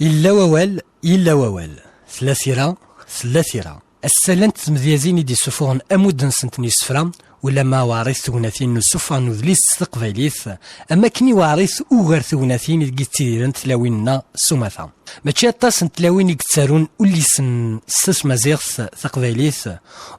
إلا ووال إلا ووال ثلاثيرة ثلاثيرة السلنت مذيازين دي سفوغن أمود سنتني سفرا ولا ما وارث ثوناثين نسفا نذليس تقبيليث أما كني وارث أوغر ثوناثين يتجتيرن تلاويننا سمثا ماشي أطاس نتلاوين يكتسارون ولي سن سس مزيغث تقبيليث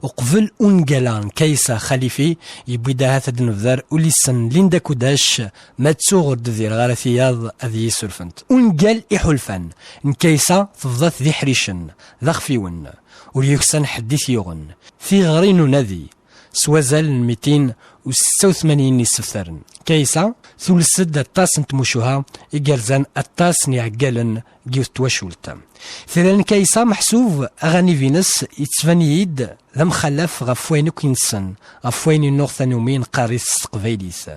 وقبل أونجالان كيسا خليفي يبدا هذا النذار ولي سن ليندا كوداش ما تسوغر دذير غارثياض أذي سرفنت أونجال إحلفان نكيسا تفضات ذي حريشن ذا خفيون وليكسن حديث يغن في غرين نادي سوازال 286 نسفترن كيسا ثلثد الطاس نتموشوها إجرزان الطاس نيعقالن جيوث تواشولتا ثلان كيسا محسوب أغاني فينس يتفانيد ذا مخلف غفوين كينسن غفوين النورثانومين قاريس قبيليث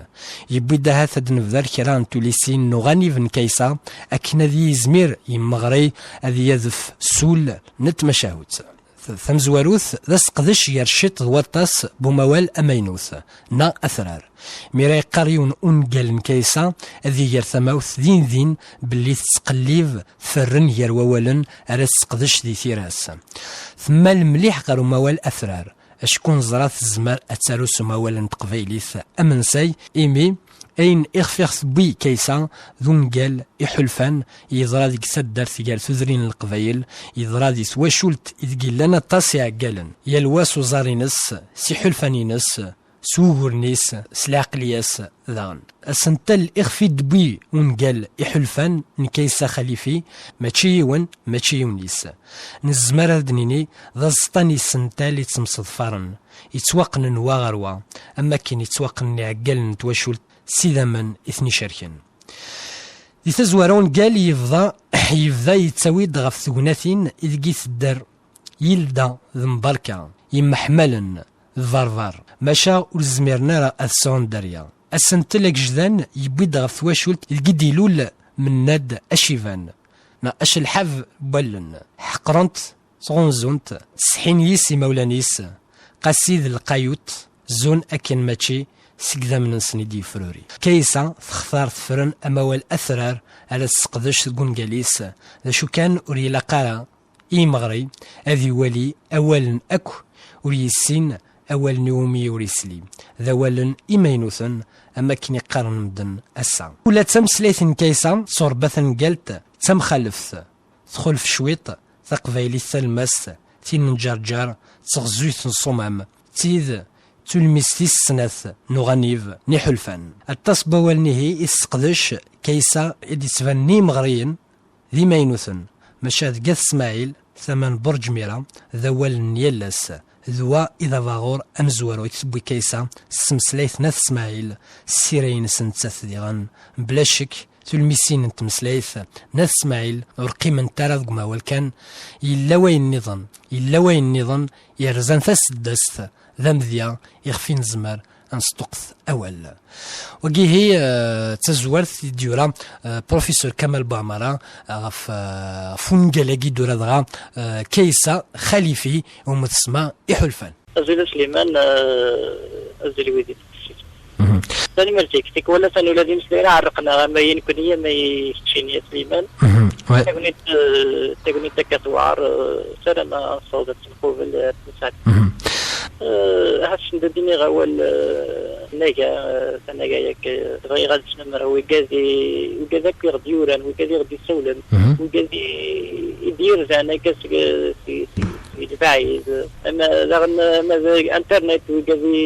يبدا هذا نفذر كران توليسين نغاني فن كيسا أكنا ذي زمير يمغري أذي يذف سول نتمشاهوت ثمزواروث ذا سقدش يرشط غواطاس بموال أمينوث نا أثرار ميراي قاريون أونجال كيسا أذي يرثموث ذين باللي تسقليف فرن يروالن على سقدش ذي ثيراس ثم المليح قارو موال أثرار أشكون زراث الزمار أتاروس موال تقبيليث أمنساي إيمي أين إخفيخ بي كيسا ذونجال إحلفان يضرا ديك سدار ثقال ثذرين القبايل يضرا دي ثواشولت إذ لنا طاسي عقالن يلواس وزارينس سي حلفانينس سوغرنيس سلاقلياس ذان أسنتل إخفي دبي ونقال إحلفان نكيسا خليفي ماشي يون ماشي يونيس نزمر دنيني ذا زطاني سنتال يتمصدفارن يتوقن نواغروا أما كين يتوقن عقال نتواشولت سيدا من إثني شركن دي تزوارون قال يفضا يتساويد غف ثوناثين إذ قيث الدر يلدا ذنبركا يمحملن الفارفار ماشا ولزميرنا راه أثسون دريا السنتلك جدان يبيد غف ثواشولت إذ قد يلول من ناد أشيفان نا أش الحاف بولن حقرنت صغنزونت سحين يسي مولانيس قاسيد القايوت زون أكن ماتشي سكذا من نسندي فروري كيسا تختار فرن أموال أثرار على السقدش تقون جاليس ذا شو كان أريلا قارا مغري أذي ولي أولا أكو وريسين أول نومي وريسلي ذا ولن إيمينوثن أما كني قارن مدن أسا ولا تمسليثن كيسا صربثن قالت تمخلفث تدخل في شويط ثقفيلي ثلمس تين نجرجر تغزوث نصمم تيذ تلمستيس سناث نغنيف نحلفان التصبة والنهي يسقدش كيسا إدي تفني مغريين ذي مينوثن مشاهد قث اسماعيل ثمن برج ميرا ذوال نيلس ذوا إذا فاغور أمزورو يتبوي كيسا سمسليث ناث اسماعيل السيرين سنتساث ديغان بلا شك تلمسين انت مسلايث ناث اسماعيل ورقيمن تارا ذقما والكان إلا وين النظام يرزان ثاس الدست ذا مذيا يخفي نزمر انستقث أول وكي هي تزورت ديورا بروفيسور كمال بوعمرة غف فونجالاكي دورا دغا كيسا خليفي ومتسمى إحلفان أزيل سليمان أزيل ويدي ثاني مرتيك ولا ثاني ولادي مسلمين عرقنا ما ينكنية ما يشتشيني سليمان تقني تكتوار سنة صوت الخوف المساعد هاتش نديني غوال ناجا ياك غي غادي نمر وكازي يغدي يوران وكازي يغدي سولن وكازي يدير زعما كاس في البعيد اما لغن ماذا انترنت وكازي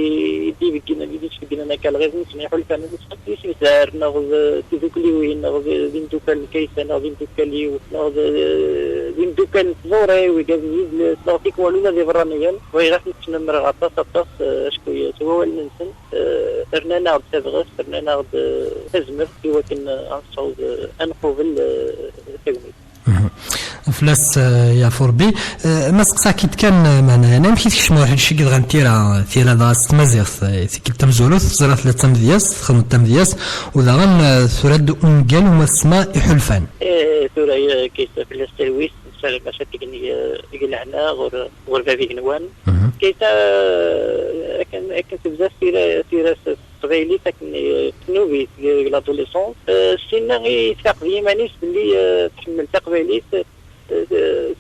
يدي بكينا يديش بكينا انا كالغير نسمع حلفان نسمع سار ناخذ تذكلي وين ناخذ دين دوكال كيسا ناخذ دين دوكالي ناخذ دين دوكال فوري وكازي صوتيك ولا ذي برانيا ويغاس نمر غطاس شكوية سواء النسن درنا ناخذ تبغس درنا ناخذ تزمر ولكن انصوص انقوب التجميل فلاس يا فوربي مسقسا كيت كان معنا انا مشيت كشمو واحد الشيء غنتيرا ذا ستمازيغ كي تمزولوث زرا 3 مدياس خدمت تمدياس وذا غن ثرد اونجال وما اسمها إحلفان ثورة كيسا في الاستلويس سالك باش يقول لنا غور بابي نوان كيسا كان بزاف سيرة قبيلي تكني نوبي لادوليسون سينا يثاق ديما نيس اللي تحمل تقبيلي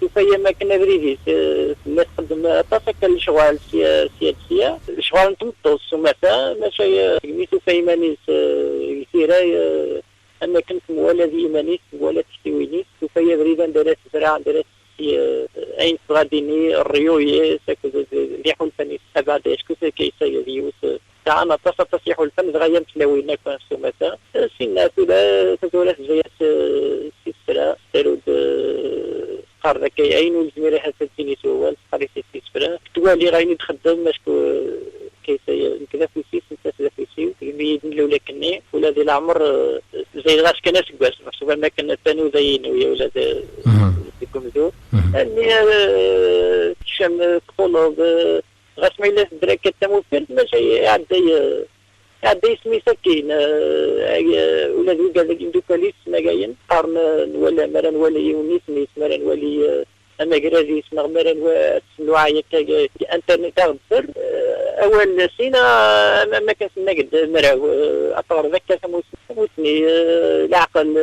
سوف ما كنا بريديس اللي تقدم طاسك الشغال سياسية الشغال نتمطو السماسة ماشي سوف يمانيس يسيرا أما كنت موالد يمانيس موالد تشتوينيس سوف يبريدا درس زراعة درس أين غاديني الريوية ساكو ريحو الفني أبعد أشكو كيسا يديوس تاعنا تصيحو الفن غاية تلاوينا كان السماسة سينا تدولة جيات سيسرا ترود قار ذكي أين والزميرة حسنتيني سوال قريسي سيسرا كتوالي غايني تخدم ماشكو كيسا كذا في سيس انت كذا في سيو يميدن لولا كني ولا ذي العمر زي غاش كناس كواس محسوبا ما كنا تانو زينا ويا ولاد ديكم زو اني شام تقولوا غاش ما يلاش دركة تمو فرد ماشي عدي اسمي سكين ولاد وقال لك دوكاليس ما جايين قارن ولا مرن ولا يونيس ميس مرن ولا اما قرازي اسمه مرن وسنوعية انترنت اغبر اول سينا ما كان نقد مراو اطار ذكا موسني العقل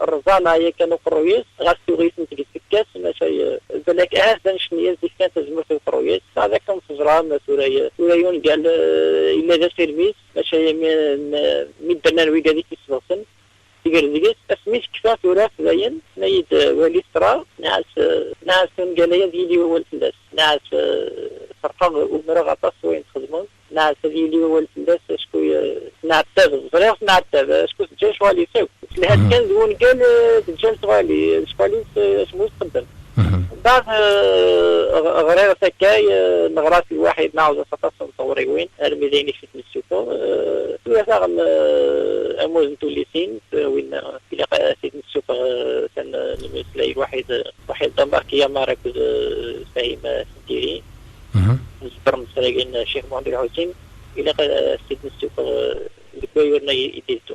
الرزانة هي كانوا قرويس غاسو غيس نتقي سكاس ماشي بالك اهدا شنيا زي كانت تجمع في القرويس هذا كان فجران سوريون قال الا ذا سيرفيس ماشي من برنامج قال لك يسبقن تقدر اسميش كفاف وراث زين نيد ولي ترى ناس قال لي ديالي هو الفلاس ناس فرقم ومرغطاس وين تخدمون ناس ديالي هو الفلاس شكون نعتب صغير نعتب شكون جا شوالي سو لهاد كان زون قال تجا شوالي شمو تقدم بعد غرير سكاي نغرات الواحد نعوز سطاس مطوري وين الميزاني في السوق ويساغ اموز نتوليسين وين في سيد السوق كان نمسلاي واحد دمار كيا ماركز فاهم سنتيري زبر مسراقين الشيخ محمد الحسين الى سيد السوق الكويورنا يديتو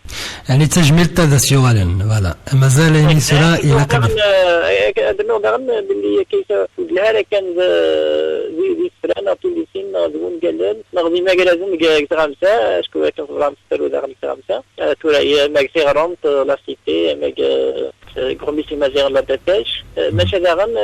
يعني تجميل هذا سؤالا فوالا مازال يسرى الى قبل ادنو دغن باللي كيسا لهذا كان زي سرانا طول سين نغزون قالن نغزي ما قالن خمسه شكون كان في ستر دغن خمسه تورا ماكسي غرونت لا سيتي ماك غروميسي مازير لا داتاش ماشي دغن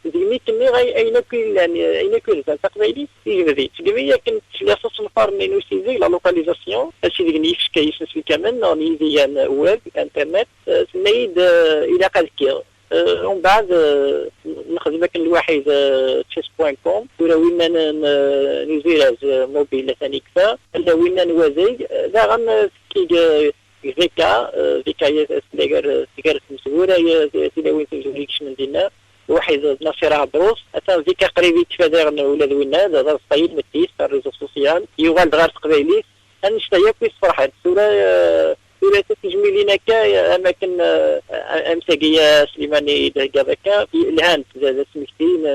ديميت مي غاي اين كل تقبيلي يجبدي تقبيلي كنت لا صوص نفارني نوسيزي لا لوكاليزاسيون هادشي اللي نيفش كايس في كمان راني ديال ويب انترنت سنيد الى قالك ومن بعد نخدم لك الواحد chess.com ولا وين نزيراز موبيل ثاني كفا ولا وين نوازي لا غن فيكا سيجار مسؤولة تلاوين تزوليكش من دينا واحد ناصر عبروس أتا فيكا قريبي تفادر ولاد وينا هذا الصيد متيس تاع الريزو سوسيال يوغال دغار تقبيليس أنشتايا كويس فرحت سورة تجميلينا كا أماكن أمساقية سليماني دهكا الهان زاد سمكتين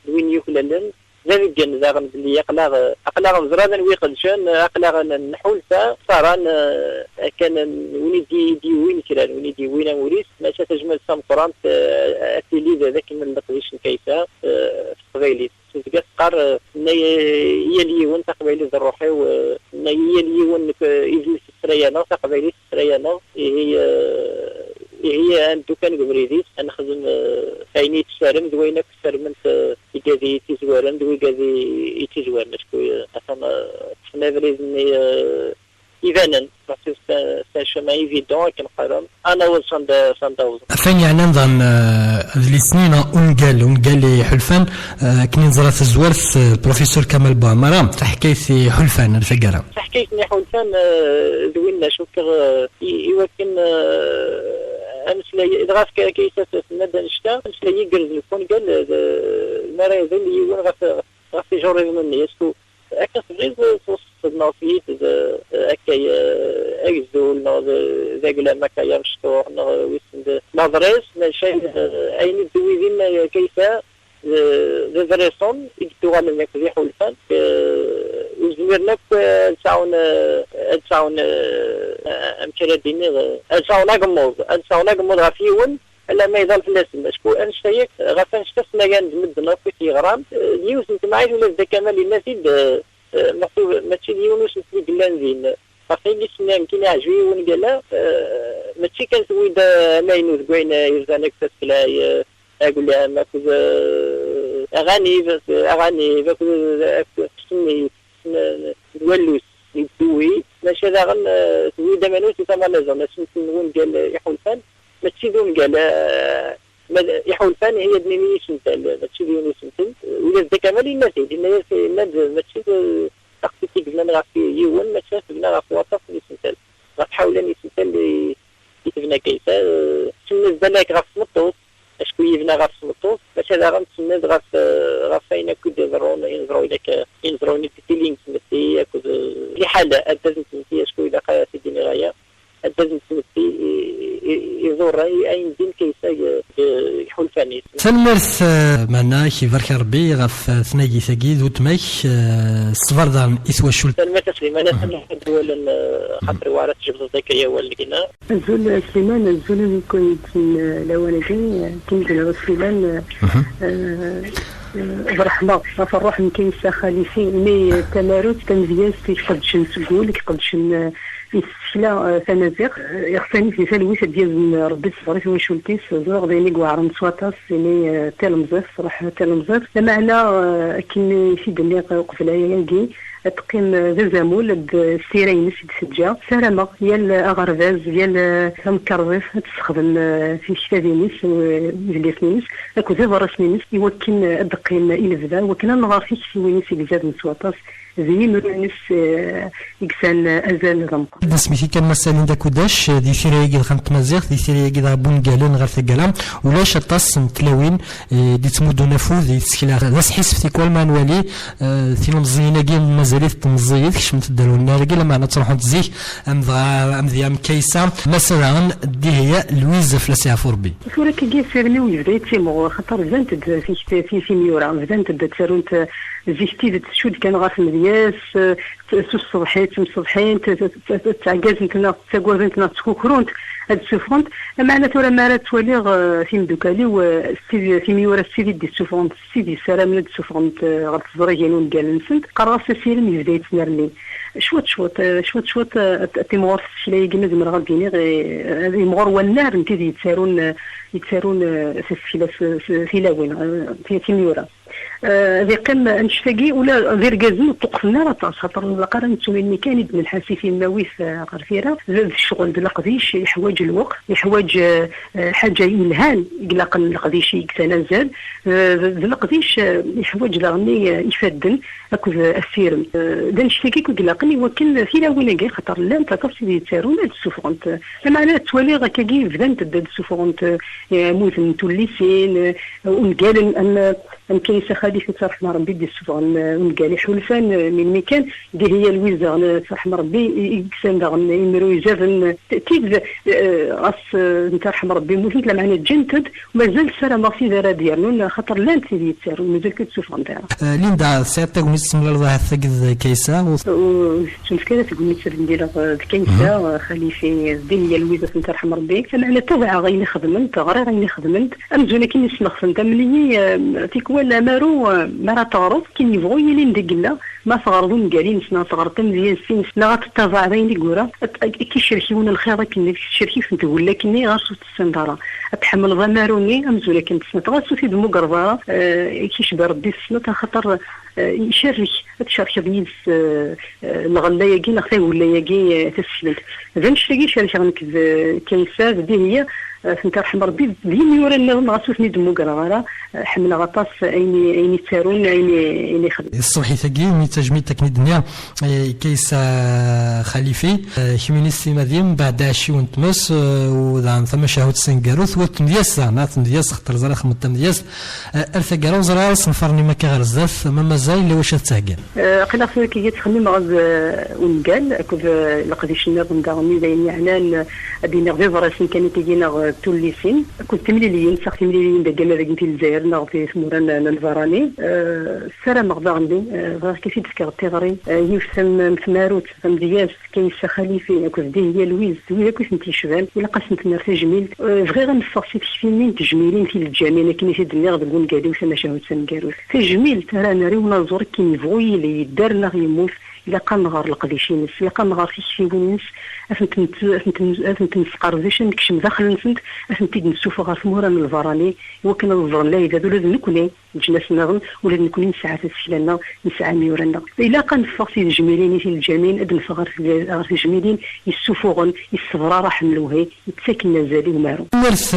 وين يوكلالن زاوية زاغن بلي أقلاغ مزرادا ويقدشان أقلاغ نحولتا صاران كان ونيدي وين كران ونيدي وين موريس ماشا تجمل سام قرانت أتيلي ذاك من القديش نكيسا في قبيلي تزقى قار يلي ون تقبيلي الروحي يلي ون إزمس السريانة تقبيلي السريانة هي أن كان قبريديس أنا خدم عيني تسارم دوينك سرمنت يجازي تزوارن دوي جازي يتزوارن شكوي أصلا نافريزني إيفانا سان شومان إيفيدون كنقارن أنا وصندوز فين يعني نظن ذي السنين ونقال حلفان كني نزرات الزوارث البروفيسور كمال بوعمرة تحكيثي حلفان الفقرة تحكيثني حلفان دوينا شوكر يوكن أمسلا إدغاف كيسة سندا نشتا أمسلا يقرز الكون قال المرايز اللي يقول غاف يجرب مني يسكو أكا صغير توصل ناصيت أكا أجزول ذاقلا مكا يمشطور ويسند مدرس ماشي أين الدويزين كيسة ذا ريسون يكتوها من يكذي حلفان وزميرناك تساون أمكرا ديني تساون أقمض غفيون ألا ما يظل في الناس شكو أنشتايك غفا نشتا سناقان مدنا في غرام نيوز نتمعيد ولا ذا كمال الناس مكتوب ماشي يونس في بلانزين فقيل سنة يمكن عجبي ونقلا ماشي كان سويد ما ينوز قوين يرزانك تسكلا أقول لها ما كنت أغاني بس أغاني بكل سني نولوس يدوي ماشي هذا غن سويد منوس يسمى لازم ماشي نقول قال يحول فن ماشي دون قال يحول فن هي دنيا سنتل ماشي دون سنتل ولا ذاك مالي ناسي الناس ماشي تقصيك بنا غا في يوم ماشي بنا غا في وسط سنتل غتحاول سنتل يتبنى كيسا سنة بالك غا في مطوط اشكو يبنى غا في مطوط ماشي هذا غنتسنى غا فاينا كود يزرون ينزروني في تيلينغ سمتي كود في حالة أدازم سمتي اشكو إذا قا سيديني غاية أدازم سمتي يزور أي دين كيسا يحول فاني تنمرث معنا كيبارك ربي غف ثناقي ثقيد وتماك الصفردان إثوى شول سلمى تسليم أنا سمحت دولا خاطري وعرات جبت ذكية والكنا الزول سليمان الزول كنت لوالدي كنت سليمان برحمة فرح من كيسا خالفي مي تمارس تنزياز تيقدشن سقول كيقدشن السلا تنازيق يختني في سلويس ديال ربي تصريف وشولتيس زوغ ديني قوارن سواتاس يعني تلمزف صراحة تلمزف لمعنى كي في دنيا قفلايا يلقي تقيم زلزامول السيرين سجا سلامة ديال اغرباز ديال مكرف تستخدم في شتادينيس وجليسنيس اكو زي رسمينيس يوكن الدقيم الفدا وكنا نغافيك في وينيس يجاد من سواتاس زي مرونس يكسان ازال غمق سميتي كان مسالين داك وداش دي سيريا خمت مزيغ دي سيريا دا بون قالن غير ثقلام ولاش طاس تلاوين دي تمودو نفوذ دي تسكيلا ناس حس في كل مانوالي ثينو مزينا كي مازاليت تمزيد كشمت دارولنا رجل لما تروحوا تزيك ام ذيام كيسا مثلا دي هي لويز فلاسي فوربي فورا كي سيرني ويبدا يتيمو خاطر زانت في ميورا زانت تسارونت زيشتي تشود كان غاف ملياس الصبحيت مصبحين تعجاز نتنا تقول نتنا تكوكرونت هاد السفرونت معنا تورا مارا تواليغ في مدوكالي وستي في ميورا السيدي دي السفرونت السيدي سلام لد السفرونت غاد الزريجانون قال نسنت قراص سيرم يبدا يتنرلي شوط تيمور شلاي قلنا زمر غاديني هذه مغور والنار نتي يتسارون في السلاوين في ميورا ذي قم نشتاقي ولا غير جازم طقسنا لا خاطر القرن تسويني كان ابن الحاسي في الماويس غرفيره الشغل ديال القضيش يحوج الوقت يحوج حاجه يلهان يقلق القضيش يكسنا زاد القضيش يحوج لغني يفدن اكو السيرم دا نشتاقي كيقلقني وكل في لاوين كاع خاطر لا انت تفسير تسارون هاد السفرونت معناها توالي غاكي فدانت داد السفرونت موزن توليسين ونقال ان كاين خالي رحمه ربي دي السفران ونقال حلفان من مكان دي هي الوزاره رحمه ربي يكسن داغن يمرو يجرن تيد غاس نتا رحمه ربي موجود معنا جنتد ومازال سلام في دار ديالنا خاطر لا نتي يتسار مازال كتسفران تاعها ليندا سيرتا ونسمى الله ثقل كيسا وشنفكره تقول ندير كيسا خليفه دي هي الوزاره نتا رحمه ربي معنا تبع غير خدمت غير غير خدمت امزونه كي نسمخ ملي تيكوال مارو مرا تعرف كي يبغوا يلي ندقلا ما صغرون قالين سنا صغرت مزيان سين سنا غتتابع بين يقولها كيشركيون الخير كني كيشركي فنت ولا كني غاسو السندره تحمل ضماروني امزوله كنت سنت غاسو في دمو قربه كيشبه ربي السنه خاطر يشرك تشارك بيس الغلا ياكي نختي ولا ياكي تسلل اذا نشري شركه غنكذ كيساز دي هي فنت رحم ربي ديما يورا لنا غاسوسني دمو قرغاره حمل غطاس عيني تسارون عيني خدم الصبحي ثقي مي تجميد تكني الدنيا كيس خليفي كيمينيستي مديم بعد عشي ونتمس وذا ثم شهود سنقاروث وتمدياس زعما تمدياس خطر زرا خمت تمدياس الثقاره وزرا صنفرني ما كغرزاف ما مازال اللي واش تساقل قيلا في كي تخمم غاز ونقال كوف لقديش النظام ندغني بين عنان بين غير راسين كانت تجينا توليسين كنت مليين ساختي مليين دجال ذاك في الجزائر ديالنا في ثموران الفراني السلام مغدا عندي غير كيفيد تكغطي يفسم متماروت مدياس كاين خليفي كوفدي هي لويز ولا كيف انت شبان ولا قسمت مرسى جميل بغي غنفصل فينين تجميلين في الجميل كاين شي دنيا غادي نقول قادي وسما شهوت سنكاروس تجميل ترى ناري ونظر كي يبغي اللي يدار لا يموت الا كان نغار القديشين الا كان نغار في شي ونس افنت نسقرزيش نكشم داخل نسنت افنت نسوف غار ثموران الفراني وكنا نظر لا اذا دول نكوني جناس نغن ولا نكوني نسعى في سلالنا نسعى ميورنا الا كان فاصي الجميلين في الجميل ادن صغار في الجميلين يسوفوغن يصبر راح حملوه يتساكن نزالي ومارو مرث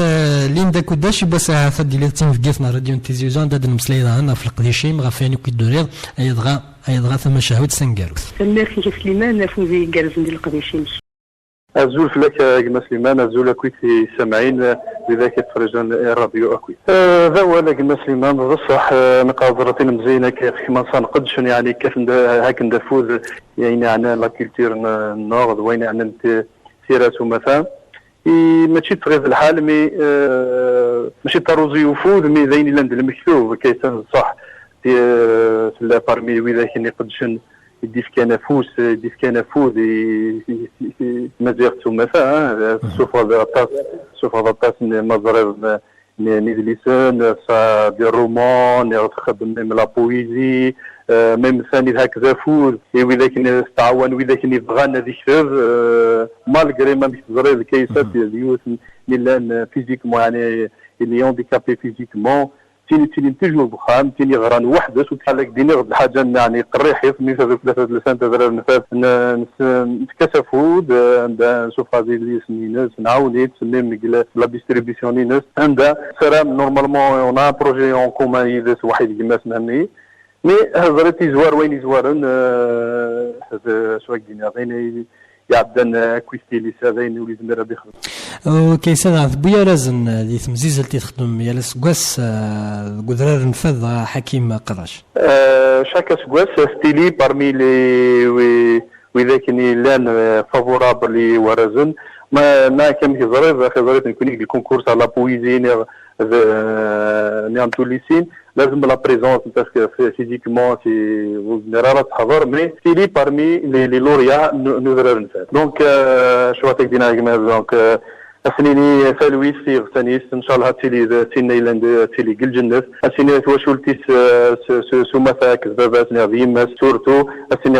ليندا كوداش بس فدي لي تيم في قيفنا راديو تيزيوزان داد المسليده هنا في القديشيم غافيني كيدوريض ايضغا ثم شهوت سنكاروس الميركي سليمان فوزي كارزن ديال القديشيم أزول فلك كما سليمان أزول أكويت سامعين بذاك يتفرجون الراديو أكويت ذا هو كما سليمان بصح نقاضرتين مزينة كما صنقدش يعني كيف هاك ندفوز يعني عنا لا كولتور النورد وين عنا سيرات مثلا ماشي تغيظ الحال مي ماشي تروزي وفود مي ذين لاند المكتوب كيسان صح في بارمي وذاك يقدشن يديف كنفوس يديف كنفوذ مزيغ مثلا سوف ضطاس مضرب نيدليسون دي رومان تخدم من لا بويزي ميم ثاني هكذا فوز وذاك نستعاون وذاك نبغانا ذي كتاب مالغري ما مش تزريض كيسات ديال اليوث اللي فيزيكمون يعني اللي هانديكابي فيزيكمون تيني تجو بخام تيني غران وحده وتحلك ديني غد الحاجه يعني قريح يفني في 3 سنين تدرب نفات نتكسفوا نشوف هذه اللي سنينات نعاوني تسمي لا ديستريبيسيون ناس عندها سلام نورمالمون اون ان بروجي اون كومان يدس واحد كيما سمعني مي هضرتي زوار وين زوارن هذا شو قلنا غير يعبدن كويستي لي ساذين ولي زمير بيخدم كيسان عند بويا رازن دي تمزيزل تخدم يا لسكواس قدرار نفذ حكيم قراش شاكا سكواس ستيلي بارمي لي وذاك لان فافورابل لي ورازن ما كان كيزريب نكون الكونكورس على بويزي نعم توليسين لازم لا بريزونس باسكو فيزيكمون سي فولنيرابل تحضر مي ستيلي بارمي لي لوريا نوزرر نفات دونك شو تقدينا دونك اسنيني فالويس في غسانيس ان شاء الله تيلي تينيلاند تيلي قل جنف اسنيني تواشولتيس سوما فاك زبابات نعظيم سورتو اسنيني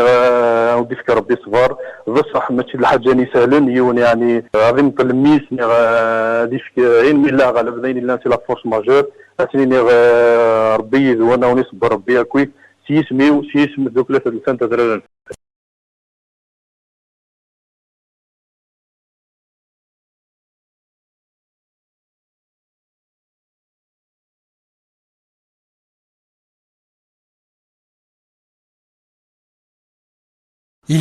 ودي فكر ربي صبر بصح ماشي الحاجه ني سهلن يون يعني عظيم تلميس دي عين من الله غالب ذين الله سي لا فورس ماجور اسنيني ربي وانا ونصبر ربي اكوي سيسمي دوك 3 سنين تدرن